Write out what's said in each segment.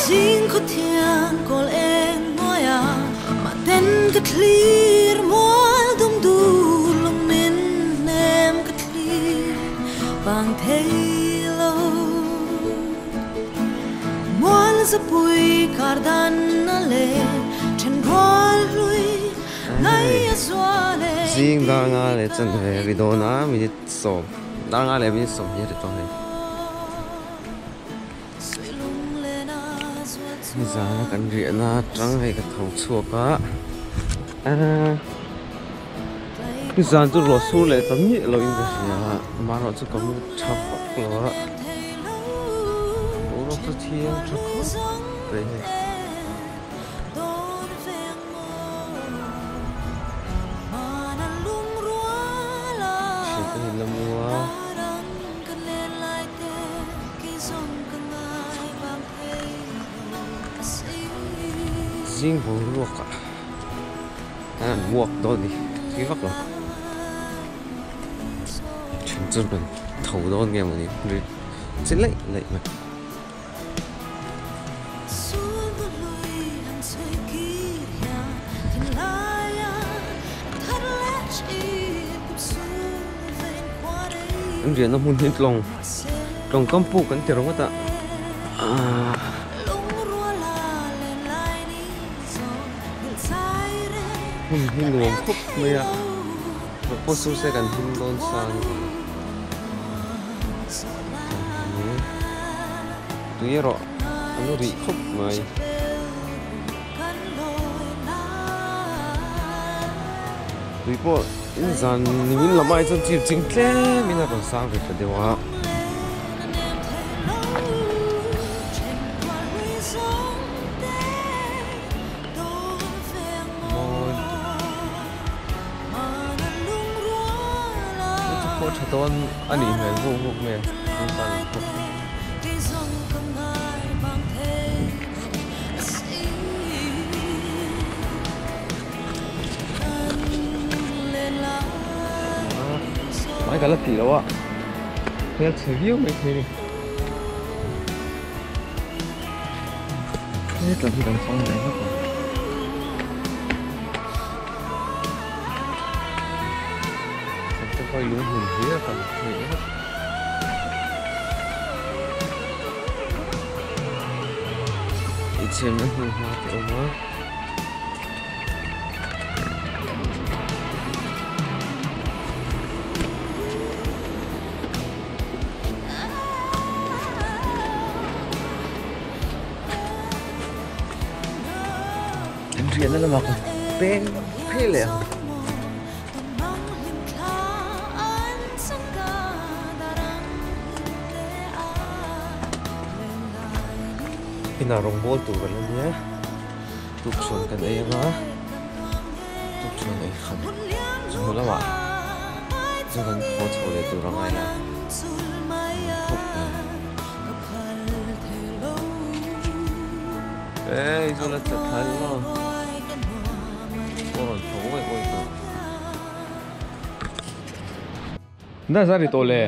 riêng có thiang col em ngồi mà tên cái clear mỗi đom du lòng nên em cái clear bằng thế lâu mỗi giờ bụi cardan nale trên gol lui ngay xóa lệ riêng đã ngã lệ chân về vì đó na mình sống đã ngã lệ mình sống như thế thôi bây giờ nó cần rỉa na trắng hay cái thầu chuột á bây giờ tôi lột xu lệ tấm nhẹ rồi như thế nào mà nó chỉ có một chắp bọc rồi ủa nó cứ thiên chắc đấy chỉ có nhìn là mua riêng vô luộc à luộc đó đi cái góc rồi chuyển chân mình thầu đó nghe một đi sẽ lấy mà anh riêng nó muốn hết lòng trong công phu cần tiền không ta hin luồng khúc mê ạ và cô su sẽ cần hin đôn sang tuy rõ nó bị khúc mày tuy bộ in dàn mình làm ai trong chịu chính thế mình là còn sang về cái điều đó Don anh ấy người vô vô mẹ không cần không mấy cái là kỳ đâu ạ theo thử view mấy thế đi hết là khi còn xong đấy hết rồi coi luôn hùng vía phần nghĩa ít xem nó hùng hoa kiểu đó anh riêng nó là mặc bên thế lẹ pinarong bol tu kan niya tukson kan ay nga tukson ay khan so lawa so kan po chole tu rang ay na ê so la chặt thai lo còn thấu vậy coi sao na sa ri to le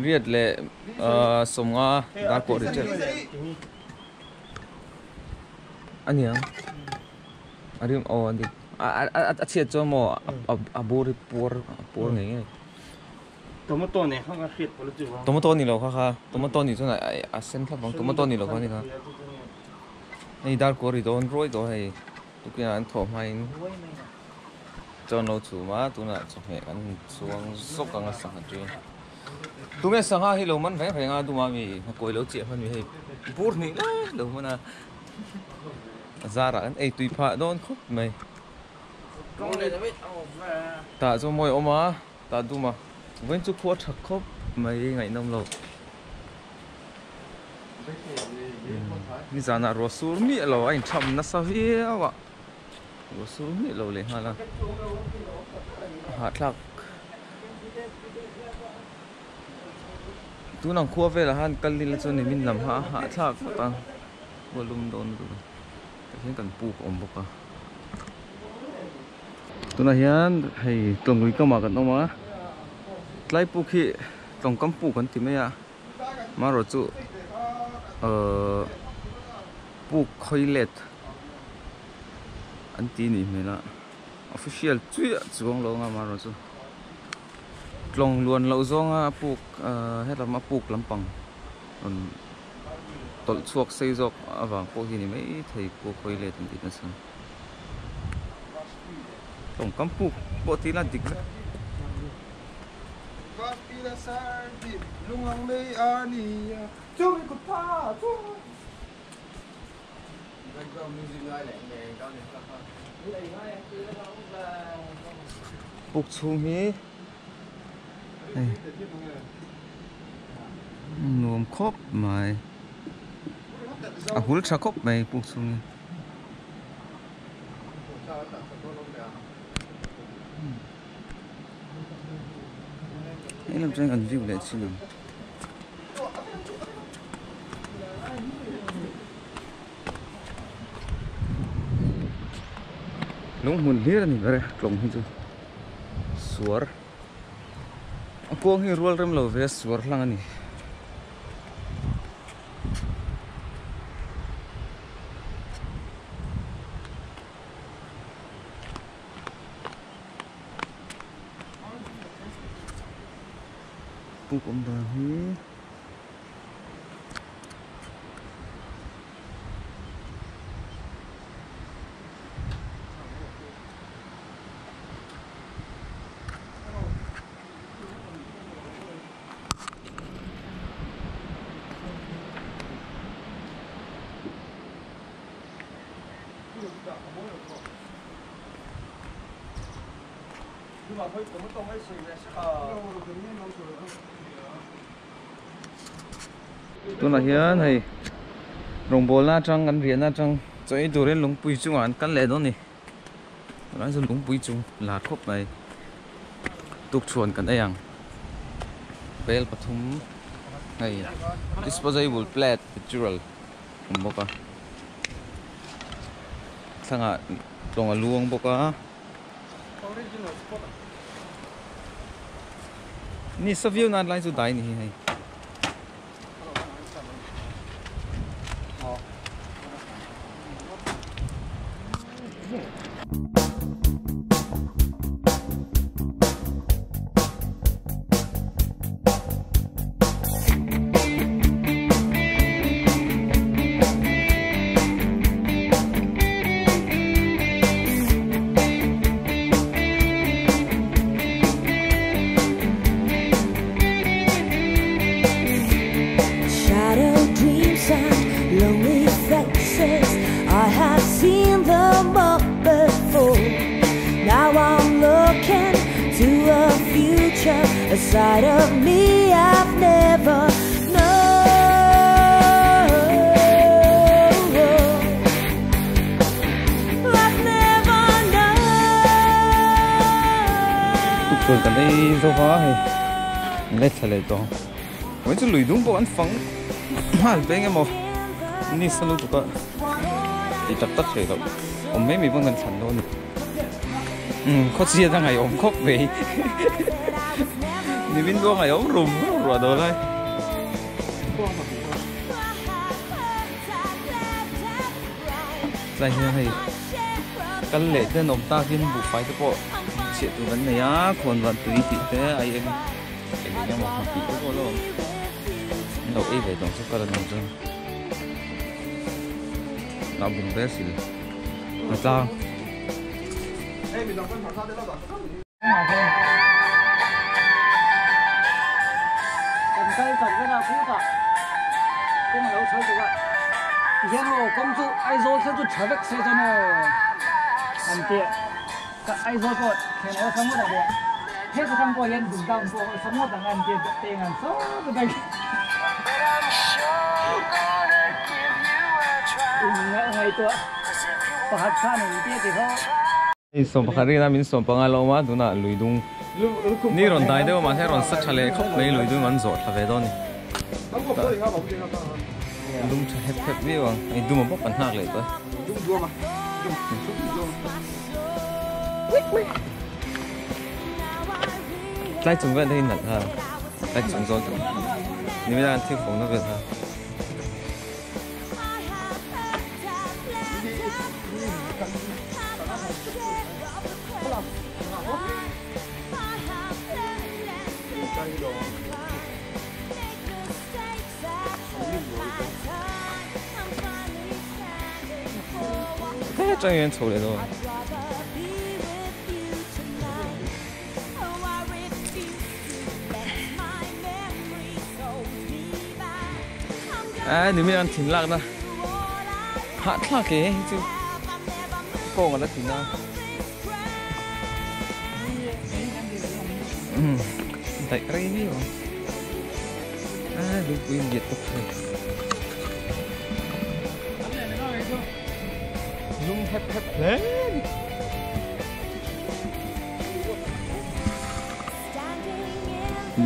riết lệ sống đã có được chưa anh nhỉ anh đi anh đi chết cho mò bố này tomato này không có khít vào lúc trước tomato này đâu ha tomato này chỗ này sen khác bằng tomato này đâu có này ha này đã có rồi đó rồi đó hay tụi kia ăn thòm hay cho nó chủ mà tụi nó chụp hình ăn xuống sốc càng sáng hết rồi tụi mình sáng hi lâu mình phải ngã tụi mình coi lâu chuyện hơn mình bút này lâu mình ra ra ấy tùy phá đón khóc mày ta cho mồi ôm á ta tụi mà vẫn chụp phốt thật khóc mày ngày năm lâu bây giờ là rồi xuống mi lâu anh chậm nó sao hiếu ạ rồi xuống mi lâu lên hà là hạt lạc tu nang khua về là han kali là cho nên mình làm hạ thạc ta volume đôn rồi cái cần pu của ông bốc à tu na hian hay Tlawng cái mà cần ông á lấy pu khi Tlawng cắm pu cần tìm mấy à mà rồi chú buộc khơi lết anh tin gì mình là official chuyện xuống lâu mà rồi chú Tlawng luôn lâu zong buộc hết là mà buộc lắm bằng tol chuộc xây dọc vàng po hi ni mấy thầy buộc khơi lết thì nó sao Tlawng cắm buộc bộ tí là địch buộc xuống hi nuông khóc mày hul cha khóc mày buộc xuống làm cho anh view lại xin lỗi nung mun lia ni bare Tlawng hi chu suar ko hi rual rem lo ve suar hlang ani pu pom ba hi tôi là hiền này rồng bò la trăng ăn riêng la trăng chơi đồ đến lúng bùi chung ăn cắn lẹ đó nè nói rồi lúng bùi chung là khóc này tục chuồn cắn ấy bel pathum này disposable plate natural boka sanga tonga luang boka ni savio na lai chu dai ni hai I have seen them up before. Now I'm looking to a future, a side of me I've never known. I've never known. Tôi cần đây dâu hóa hay lết thật lệ to. Mấy chú lùi đúng bộ ăn phẳng mà bên em một ni salo tụi con thì chặt tất rồi ông mấy mình vẫn gần sẵn luôn có gì ra ngày ông khóc về thì bên đó ngày ông rùm rồi đó đây đây như này căn lệ tên ông ta viên bộ phái cái bộ chuyện từ vấn này á còn vẫn tùy thị thế ai em để nhau một học kỹ có luôn đầu ấy về tổng số các lần rồi nó bùng bé xí mà sao cần cây cần cái nào cũng cả cũng là chơi được vậy hiện hồ công chú ai rồi sẽ chú trở về xe cho nó ăn tiện các ai rồi còn thì nó sống ở đây hết cái thằng coi hiện dùng tao của sống ở đằng ăn tiện tiền ăn số cái đây ngày tuổi và hạt sa này tiện thì thôi sòng bạc hari na min sòng bạc alo ma tu na lùi dung ni ron dai deu ma se ron sat chale khop nei lùi dung an zot la ve don lung hep hep vi wa ai du ma bok an hak le to lai chung ve dei nat ha lai chung zo 你们让听风那个啥。哎，真远抽的都。À, nếu mình thìn lạc đó, hạ lạc cái chứ, cô mà nó thìn nào, tại cái gì vậy, à đúng quên nhiệt tục rồi, rung hẹp hẹp lên,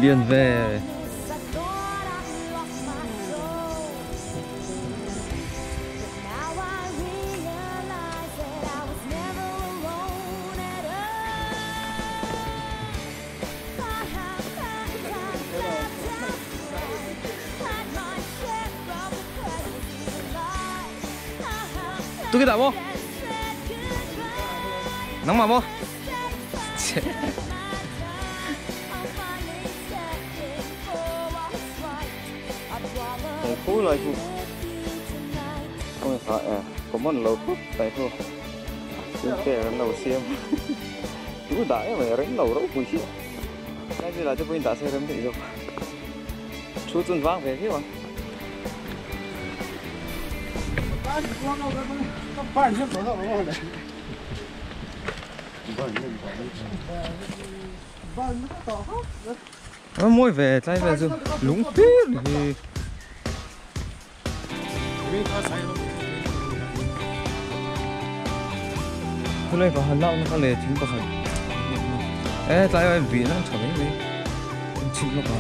liền về. Tôi cái đạo nóng mà bố phú lại thu không phải có món lẩu phúc tại thu xin kể là lẩu xiêm chú đãi mà ránh lẩu rau cùi xíu cái gì là cho bên đã xe râm thị rồi chú chân vang về thế mà nó môi về tay về rồi lúng tít thì hôm nay có hành lao nó có lệ chính có hành ê tay về vì nó chả mấy gì chính nó có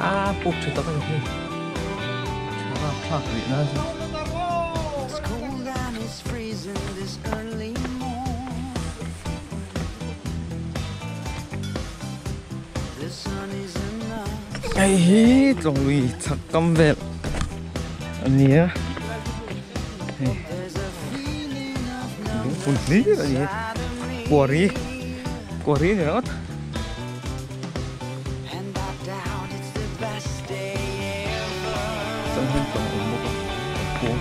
à bục thì tao cái gì chả phát vị nó ai hí trong lùi thật căm vẹn anh nhé đúng phun lý là gì quả rí nữa trong hình tổng của một cuốn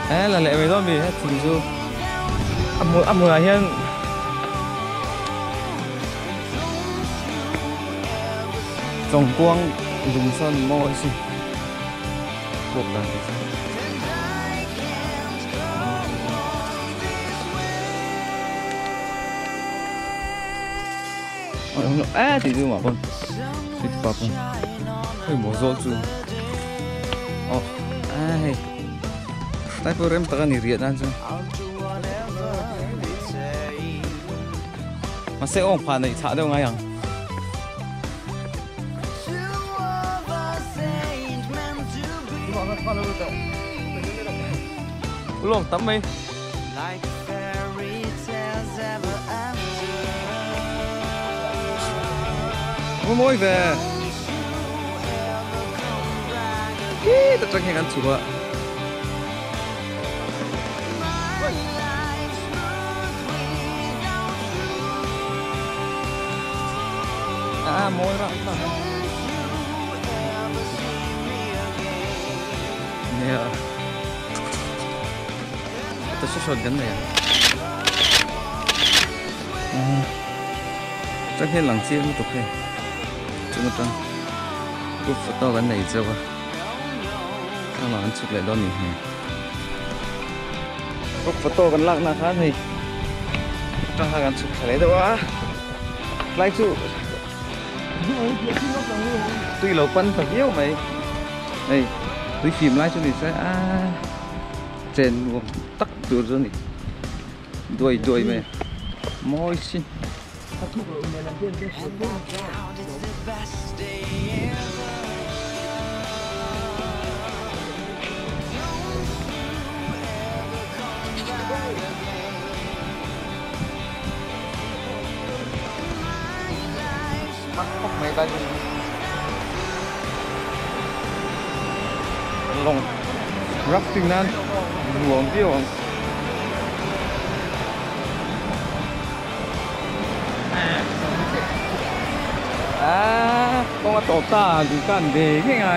là lệ mấy con bị hết thì dù ăn mùa hiên trồng quang dùng sơn môi gì buộc là thì dù mà con thì bà con hơi mổ rô chú ai tay tôi em takan iriat aja. Masih orang pandai cak dia ngayang. Belum tắm mới về. Tất cả những anh chụp môi ra nè tôi sẽ sốt gần này chắc hết lằng chiên tục này chúng ta cúp photo gần này chưa qua sao mà anh chụp lại đó nhỉ cúp photo gần lặng là khá thì trong hai anh chụp lại đâu á lại chụp tuy là quân thật yếu mày đây tôi phim lại cho mình sẽ trên tắc từ rồi này đuôi mày môi xin กันลงรับสิ่งนั้นหลวงเที่ยวต้องมาตบตาดูกันเด็กยังไง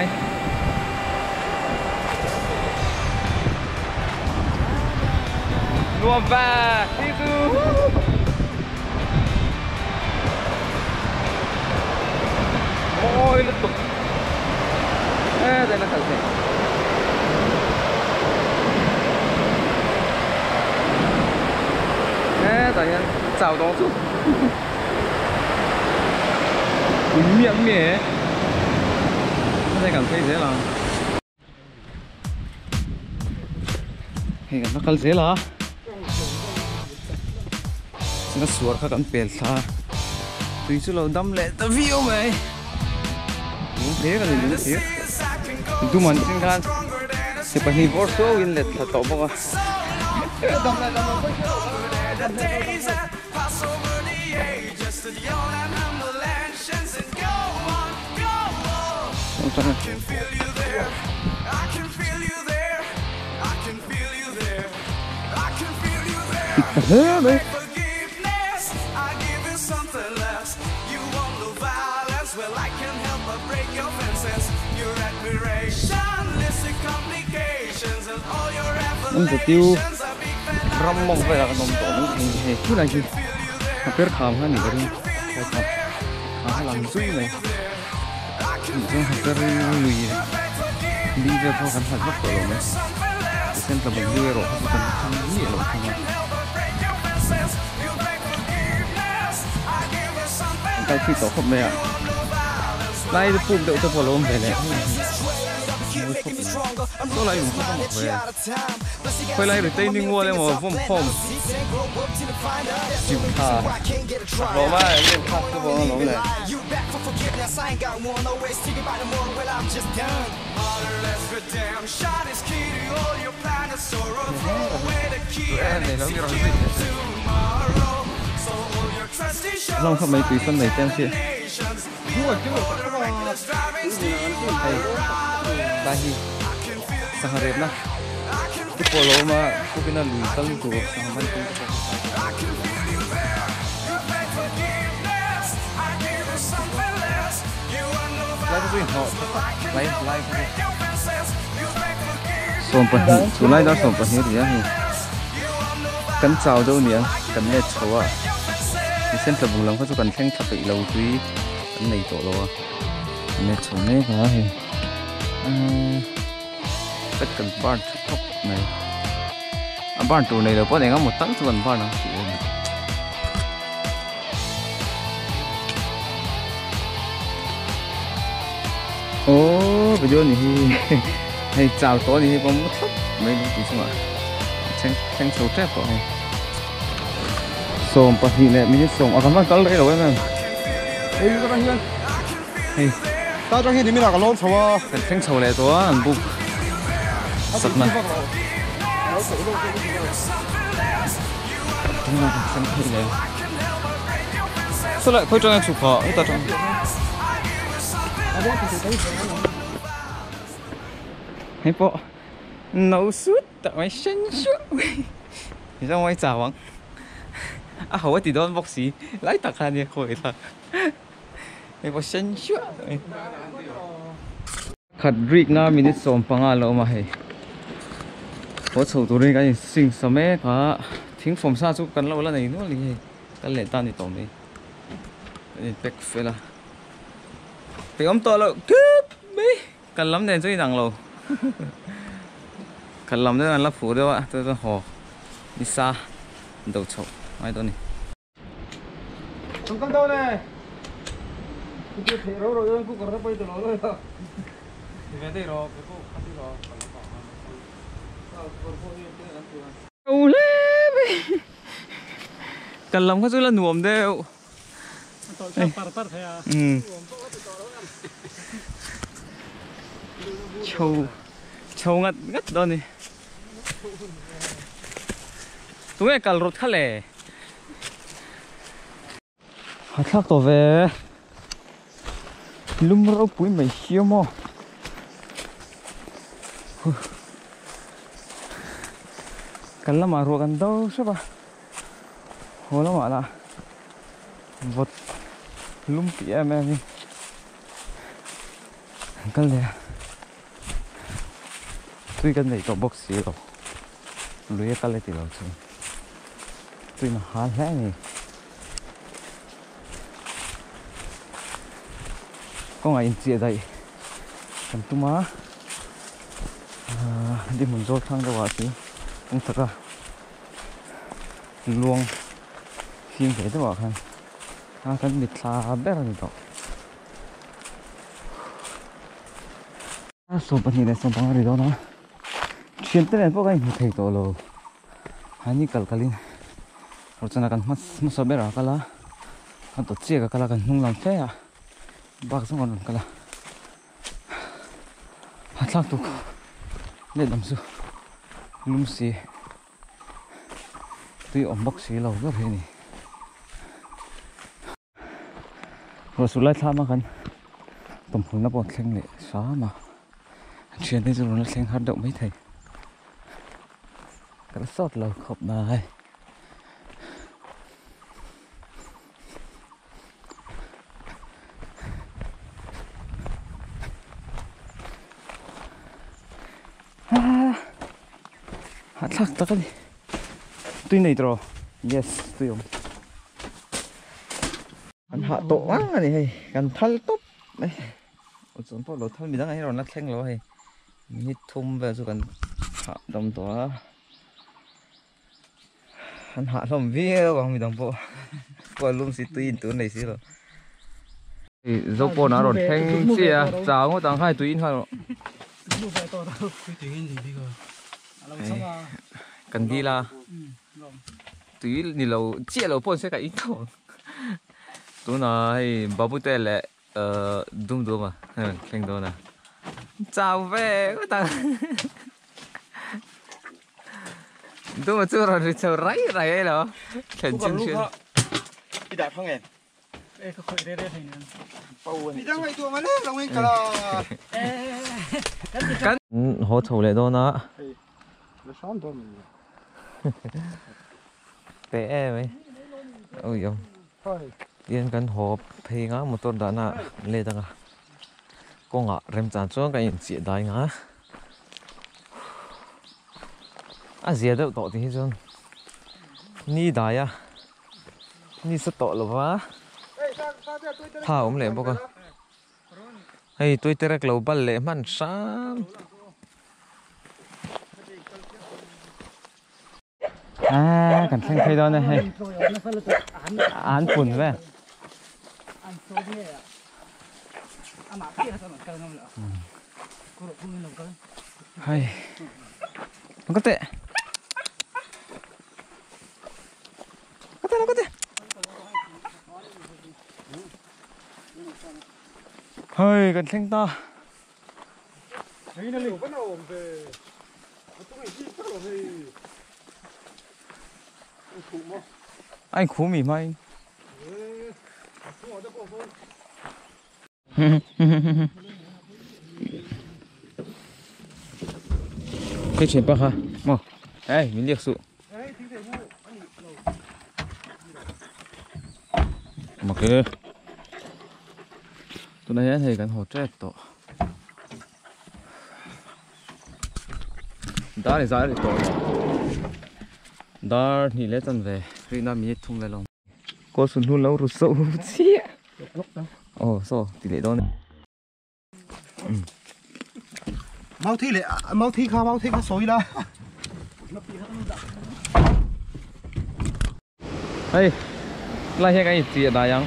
รวมแบบที่สุดโอ้ยลุกตุกแต่ละสัตว์แต่ยัง找到处面面在赶飞谁了嘿赶到赶谁了这个锁它赶变它对住老đâm lệ ta view mày muốn thế cái gì muốn thế tụi mình xin khan thì phải đi vô số in lệ thật tốt không Untuk tiêu ramong phải là nồng độ những gì thứ này chứ hampir khám ha nih dari làm suy này itu hampir lui đi về phố kan hạt mất rồi này xem là mình đưa rồi không cần gì rồi cái khi tổ không này à nay được phun đậu cho phố lôm về này số này cũng không một về quay lại được tây ninh mua lên mà phong chịu thà bỏ ba lên khắp cái bộ lỗ này này nó như long không mấy tùy phân này tem chưa Tahi saharep na tu polo ma ku kena lui tal tu sahaman tu lai tu ho lai som pan tu lai da som pan hi ya hi kan chao do ni kan ne chawa ni sen ta bulang ko chu kan theng thap lo tui kan nei to lo ne chone ka hi tất cả barn top này barn tủ này là có thể ngắm một tấn tuần barn nào bây giờ này hay chào tối thì có một thấp mấy cái gì mà tranh sầu trép rồi sôm bát hi này mình sôm cảm ơn các bạn rồi em hey các bạn hiền hey ta cho hiền thì mình là cái lon sầu à cái tranh sầu này to anh bu sập mà số lại khơi cho anh chụp họ ta trong hay bộ nấu sút tại máy xanh suốt thì ra ngoài chảo vắng à hầu thì đón bóc xí lấy tạc hàng này khỏi thật hay bộ xanh suốt khát rít nga mình xôm panga lâu mà hay có sầu tôi đây cái sinh sớm ấy cả thính phòng xa chút cần lâu là này nữa thì cái lệ tan thì tổng này bẹt phải là phải ôm to là cướp mấy cần lắm nên chơi nặng lâu cần lắm nên là phủ đâu ạ tôi hồ đi xa đầu chậu ai đó này không cần đâu này tôi thấy rồi cũng còn rất bây giờ rồi thì về đây rồi cái cô không đi rồi ồ lê cần lắm có chút là nuông đều châu ngắt ngắt đó này tụi em cào rốt khá lẹ hạt thác tổ về lum rau pui mai hiu mo kan lama ro kan đâu sao ba hồ lama là vật lum pi em đi kan le tôi kan này to box gì rồi lưới kan lấy thì rồi tôi mà há thế này có ngày chia đây cần tu má đi muốn dốt thang đâu chứ không thật ra luôn phim thế đó bạn cái mít xa bé rồi đó số bận này số bận rồi đó nó chuyên tới này có cái thầy tổ lo anh đi cẩn cẩn rồi cho nó cần mất số bé rồi cái là anh tổ chức cái là cần nung làm thế à bác xong còn cái là hạt lạc tục lên làm sao lum xì tuy ẩm bốc xì lâu rất hay nè rồi số lại tham mà cần tầm phun nó bọt xanh lệ xóa mà chuyện đây rồi nó xanh hoạt động mấy thầy cái nó sót lâu khóc này hạt lạc ta cái gì tuy này rồi yes tuy không anh hạ tổ quá này hay cần thal tốt đây ở chỗ tôi lột thal mình đang hay rồi nó xanh rồi nhít thum về rồi cần hạ đồng tổ anh hạ làm video bằng mình đồng bộ qua luôn xí tuy in này xí rồi dấu bộ nó rồi thanh xí à chào ngô tàng hai tuy in rồi cần đi là tuy ni lâu chia lâu bốn sẽ cái ít thôi tôi nói bảo bút tê lệ đúng đúng mà thành đó nè chào về các ta tôi mà chưa rồi chờ ráy ráy đó thành chân xuyên đi đại phong em ê có khởi đây thành đi ra ngoài tua mà nè lòng anh cả là cắn hỗ trợ lại đó nó té vậy ôi dồi yên cần hộp thì ngã một tuần đã nè lên đó con ngã rem chán xuống cái gì chuyện đại ngã gì đâu tọt thì hết ni đại à ni sẽ tọt rồi vá thảo ông lệ bốc à hay tôi tới lâu bal lệ man sam cần xem thấy đó này hay án phun vậy hay nó có tệ nó có tệ hơi cần xem to anh khú mỉ mai cái chuyện bác ha mò đây mình liệt sự mà cái tôi này thấy cần hỗ trợ tổ đó là giá để tổ đó thì lấy tận về khi nào mình thùng lại lòng có xuân luôn lâu rồi sâu chi ồ sao thì để đó này mau thi lệ mau thi khá sôi đó hey lại cái gì vậy đại yang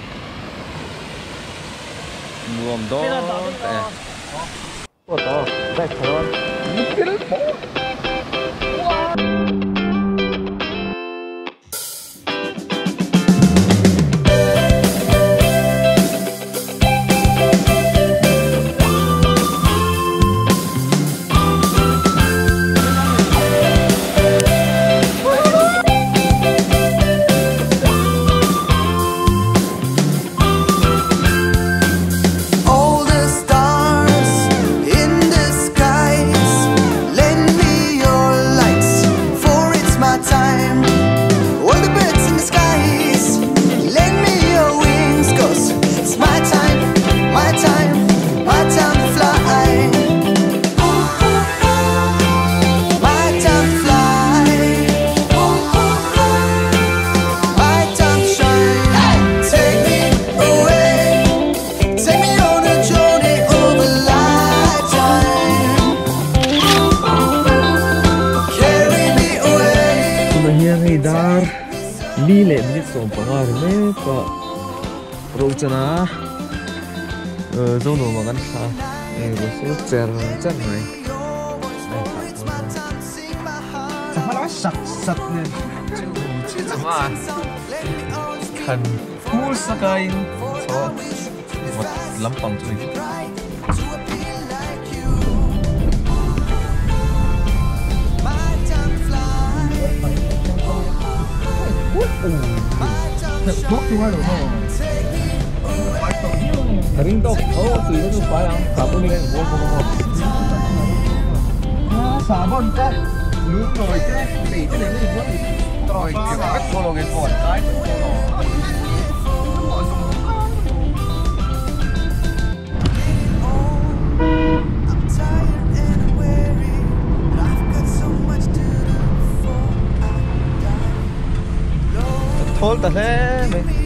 gồm đó ủa đó đây thôi Older Li le ni som panga me ka ro chana zo no ma gan kha ro so cher cher nai Sama sak sak ne. chi sama kan full sakain so một lampang chu Thuốc thì ngoài đúng không? Ring to tùy nó cứ phải ăn cả bữa nay mua không Xả bồn cái. Nước rồi cái. Để cái này nó rồi kiểu cách cô lo cái cột cái thôi ta thế mày